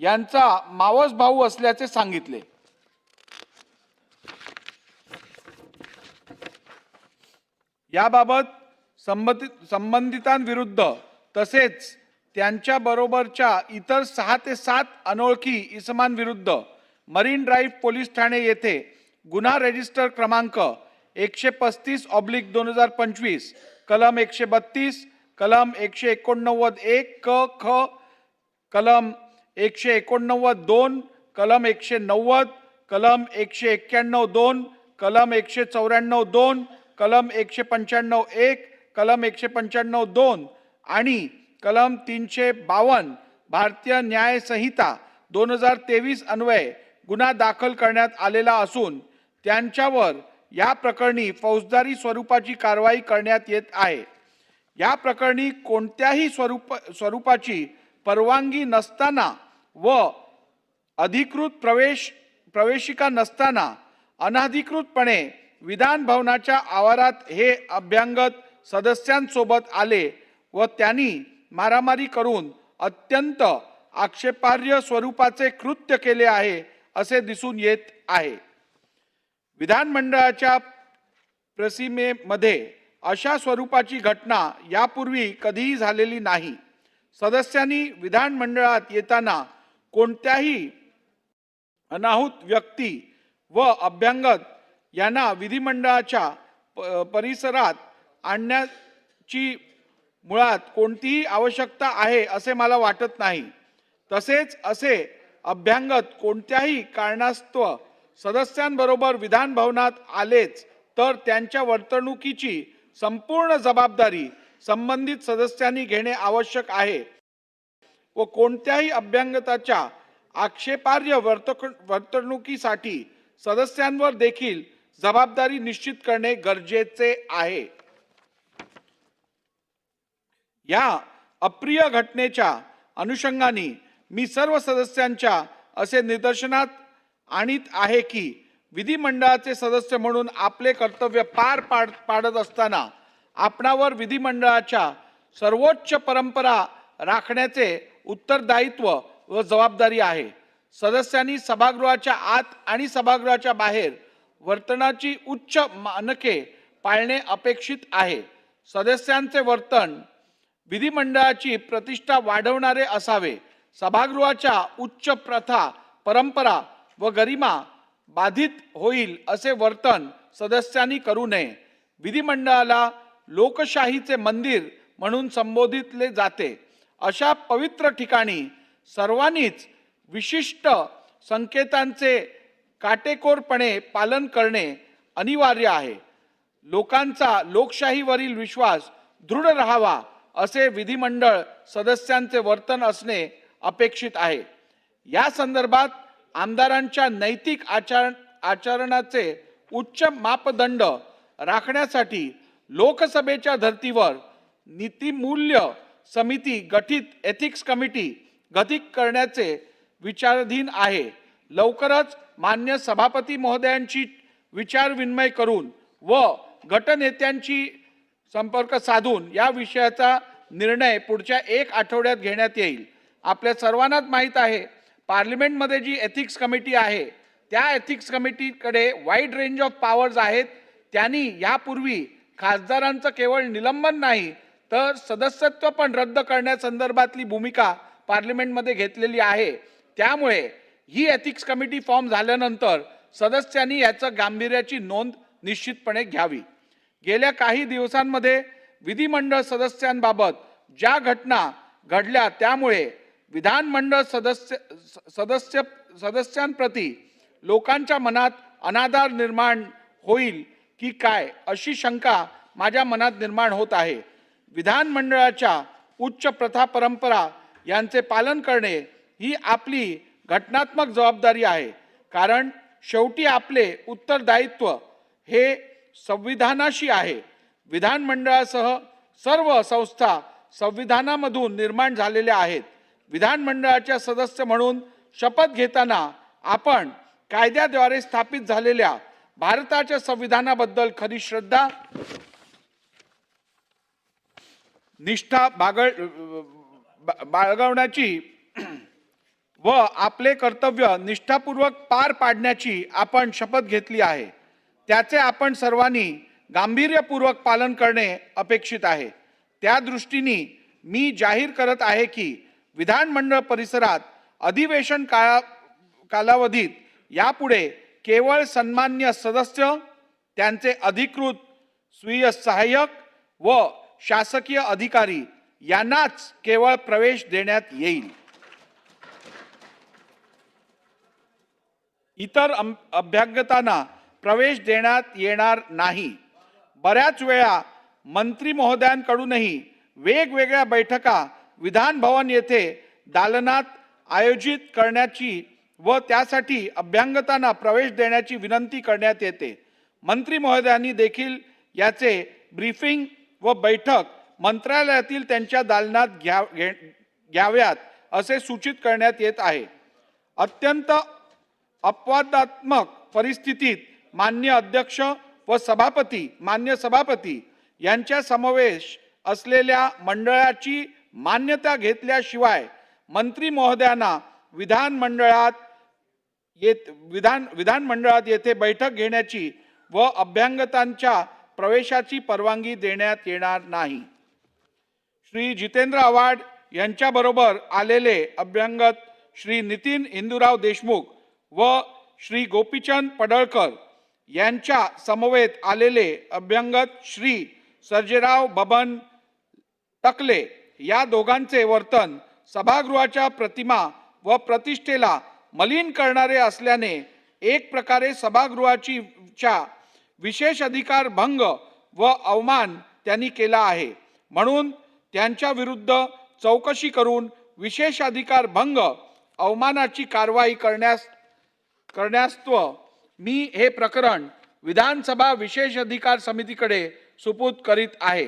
यांचा मावस भाऊ असल्याचे सांगितले। याबाबत संबंधितांविरुद्ध तसेच त्यांच्या बरोबरच्या इतर 6 ते 7 अनोळखी इसमांविरुद्ध मरीन ड्राईव्ह पोलीस ठाणे येथे गुन्हा रजिस्टर क्रमांक 135/2025 कलम 132 कलम 189(1) क ख कलम 189(2) कलम 190 कलम 191(2) कलम 194(2) कलम 195(1) कलम 195(2) आणि कलम 352 भारतीय न्याय संहिता 2023 अन्वये गुन्हा दाखल करण्यात आलेला असून त्यांच्यावर या प्रकरणी फौजदारी स्वरूपाची कारवाई करण्यात येत आहे। या प्रकरणी कोणत्याही स्वरूपाची परवानगी नसताना व अधिकृत प्रवेशिका नसताना अनधिकृतपणे विधान भवनाच्या आवारात हे अभ्यंगत सदस्यांसोबत आले व त्यांनी मारामारी करून अत्यंत आक्षेपार्ह स्वरूपाचे कृत्य केले आहे असे दिसून येत आहे। विधानमंडळाच्या प्रसीमेमध्ये अशा स्वरूपाची घटना यापूर्वी कधीही झालेली नाही। सदस्यांनी विधानमंडळात येताना कोणत्याही अनाहूत व्यक्ती व अभ्यंगत यांना विधिमंडळाच्या परिसरात आणण्याची मुळात कोणतीही आवश्यकता आहे असे मला वाटत नाही। तसेच असे अभ्यंगत कोणत्याही कारणास्तव सदस्यांबरोबर विधान भवनात आलेच तर त्यांच्या वर्तणुकीची संपूर्ण जबाबदारी संबंधित सदस्यांनी घेणे आवश्यक आहे व कोणत्याही अभ्यंगताच्या आक्षेपार्ह वर्तणुकीसाठी सदस्यांवर देखील जबाबदारी निश्चित करणे गरजेचे आहे। या अप्रिय घटनेच्या अनुषंगाने मी सर्व सदस्यांच्या असे निदर्शनात आणीत आहे की विधिमंडळाचे सदस्य म्हणून आपले कर्तव्य पार पाडत असताना आपणावर विधिमंडळाच्या सर्वोच्च परंपरा राखण्याचे उत्तरदायित्व व जबाबदारी आहे। सदस्यांनी सभागृहाच्या आत आणि सभागृहाच्या बाहेर वर्तनाची उच्च मानके पाळणे अपेक्षित आहे। सदस्यांचे वर्तन विधिमंडळाची प्रतिष्ठा वाढवणारे असावे। सभागृहाच्या उच्च प्रथा परंपरा व गरिमा बाधित होईल असे वर्तन सदस्यांनी करू नये। विधिमंडळाला लोकशाहीचे मंदिर म्हणून संबोधितले जाते। अशा पवित्र ठिकाणी सर्वांनीच विशिष्ट संकेतांचे काटेकोरपणे पालन करणे अनिवार्य आहे। लोकांचा लोकशाहीवरील विश्वास दृढ राहावा असे विधिमंडळ सदस्यांचे वर्तन असणे अपेक्षित आहे। या संदर्भात आमदारांच्या नैतिक आचरणाचे उच्च मापदंड राखण्यासाठी लोकसभेच्या धर्तीवर नीतिमूल्य समिती गठीत एथिक्स कमिटी गठीत करण्याचे विचाराधीन आहे। लवकरच मान्य सभापती महोदयांची विचारविनिमय करून व गटनेत्यांची संपर्क साधून या विषयाचा निर्णय पुढच्या 1 आठवड्यात घेण्यात येईल। आपल्या सर्वांनाच माहित आहे पार्लिमेंटमध्ये जी एथिक्स कमिटी आहे त्या एथिक्स कमिटीकडे वाईड रेंज ऑफ पॉवर्स आहेत। त्यांनी यापूर्वी खासदारांचं केवळ निलंबन नाही तर सदस्यत्व पण रद्द करण्यासंदर्भातली भूमिका पार्लिमेंटमध्ये घेतलेली आहे। त्यामुळे ही एथिक्स कमिटी फॉर्म झाल्यानंतर सदस्यांनी याचं गांभीर्याची नोंद निश्चितपणे घ्यावी। गेल्या काही दिवसांमध्ये विधिमंडळ सदस्यांबाबत ज्या घटना घडल्या त्यामुळे विधानमंडळ सदस्यांप्रती लोकांच्या मनात अनादर निर्माण होईल की काय अशी शंका माझ्या मनात निर्माण होत आहे। विधानमंडळाच्या उच्च प्रथा परंपरा यांचे पालन करणे ही आपली घटनात्मक जबाबदारी आहे। कारण शेवटी आपले उत्तरदायित्व हे संविधानाशी आहे। विधानमंडळासह सर्व संस्था संविधानामधून निर्माण झालेल्या आहेत। विधानमंडळाच्या सदस्य म्हणून शपथ घेताना आपण कायद्याद्वारे स्थापित झालेल्या भारताच्या संविधानाबद्दल खरी श्रद्धा निष्ठा बाळगण्याची व आपले कर्तव्य निष्ठापूर्वक पार पाडण्याची आपण शपथ घेतली आहे. त्याचे आपण सर्वांनी गांभीर्यपूर्वक पालन करणे अपेक्षित आहे. त्या दृष्टीने मी जाहीर करत आहे की विधानमंडळ परिसरात अधिवेशन कालावधीत यापुढे केवळ सन्मान्य सदस्य, त्यांचे अधिकृत स्वीय सहाय्यक व शासकीय अधिकारी यांनाच केवळ प्रवेश देण्यात येईल. इतर अभ्यागतांना प्रवेश देण्यात येणार नाही. बऱ्याच वेळा मंत्री महोदयांकडूनही वेगवेगळ्या बैठका विधान भवन येथे दालनात आयोजित करण्याची व त्यासाठी अभ्यागतांना प्रवेश देण्याची विनंती करण्यात येते. मंत्री महोदयांनी देखील याचे ब्रीफिंग व बैठक मंत्रालयातील त्यांच्या दालनात घ्याव्यात असे सूचित करण्यात येत आहे. अत्यंत अपवादात्मक परिस्थितीत मान्य अध्यक्ष व मान्य सभापती यांच्या समावेश असलेल्या मंडळाची मान्यता घेतल्याशिवाय मंत्री महोदयांना विधानमंडळात येथे बैठक घेण्याची व अभ्यागतांच्या प्रवेशाची परवानगी देण्यात येणार नाही. श्री जितेंद्र आव्हाड यांच्याबरोबर आलेले अभ्यागत श्री नितीन हिंदूराव देशमुख व श्री गोपीचंद पडळकर यांच्या समवेत आलेले अभ्यागत श्री सर्जेराव बबन टकले या दोघांचे वर्तन सभागृहाच्या प्रतिमा व प्रतिष्ठेला मलिन करणारे असल्याने एक प्रकारे सभागृहाच्या विशेष अधिकार भंग व अवमान त्यांनी केला आहे. म्हणून त्यांच्या विरुद्ध चौकशी करून विशेष अधिकार भंग अवमानाची कारवाई करण्यास्तव मी हे प्रकरण विधानसभा विशेष अधिकार समितीकडे सुपूर्द करीत आहे.